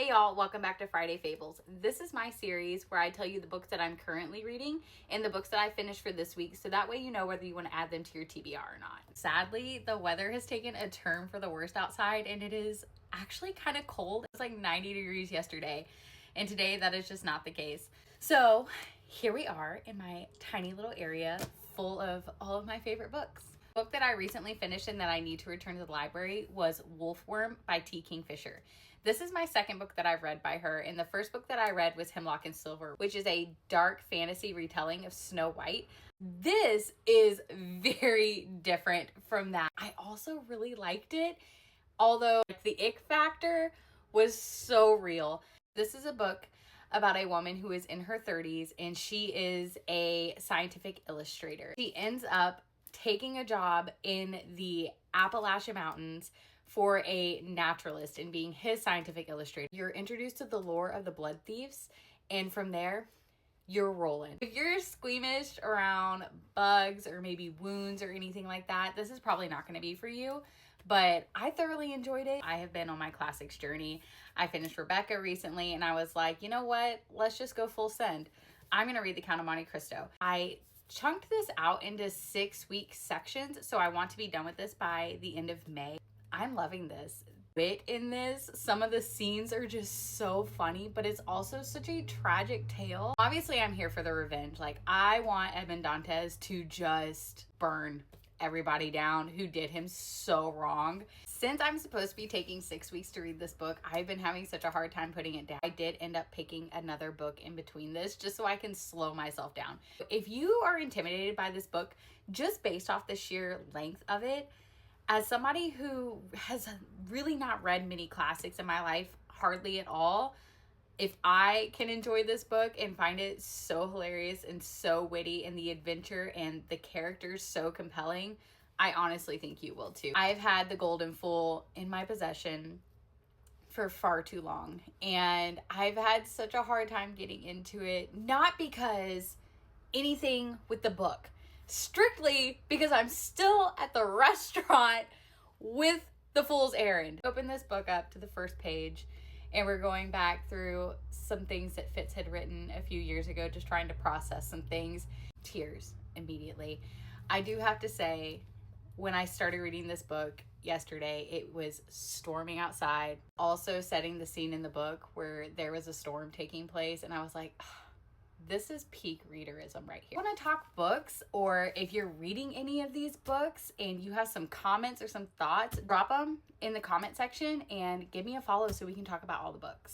Hey y'all, welcome back to Friday Fables. This is my series where I tell you the books that I'm currently reading and the books that I finished for this week, so that way you know whether you want to add them to your TBR or not. Sadly, the weather has taken a turn for the worst outside and it is actually kind of cold. It's like 90 degrees yesterday, and today that is just not the case. So here we are in my tiny little area full of all of my favorite books. The book that I recently finished and that I need to return to the library was Wolfworm by Kingfisher. This is my second book that I've read by her, and the first book that I read was Hemlock and Silver, which is a dark fantasy retelling of Snow White. This is very different from that. I also really liked it, although the ick factor was so real. This is a book about a woman who is in her 30s, and she is a scientific illustrator. She ends up taking a job in the Appalachian Mountains for a naturalist and being his scientific illustrator. You're introduced to the lore of the blood thieves, and from there, you're rolling. If you're squeamish around bugs or maybe wounds or anything like that, this is probably not going to be for you, but I thoroughly enjoyed it. I have been on my classics journey. I finished Rebecca recently, and I was like, you know what? Let's just go full send. I'm going to read The Count of Monte Cristo. I chunked this out into 6-week sections, so I want to be done with this by the end of May. I'm loving this. Wit in this, some of the scenes are just so funny, but it's also such a tragic tale. Obviously, I'm here for the revenge. Like, I want Edmond Dantes to just burn everybody down who did him so wrong. Since I'm supposed to be taking 6 weeks to read this book, I've been having such a hard time putting it down. I did end up picking another book in between this just so I can slow myself down. If you are intimidated by this book just based off the sheer length of it, as somebody who has really not read many classics in my life, hardly at all, if I can enjoy this book and find it so hilarious and so witty and the adventure and the characters so compelling, I honestly think you will too. I've had The Golden Fool in my possession for far too long, and I've had such a hard time getting into it, not because anything with the book, strictly because I'm still at the restaurant with The Fool's Errand. Open this book up to the first page, and we're going back through some things that Fitz had written a few years ago, just trying to process some things. Tears immediately. I do have to say, when I started reading this book yesterday, it was storming outside. Also setting the scene in the book where there was a storm taking place, and I was like, this is peak readerism right here. Want to talk books, or if you're reading any of these books and you have some comments or some thoughts, drop them in the comment section and give me a follow so we can talk about all the books.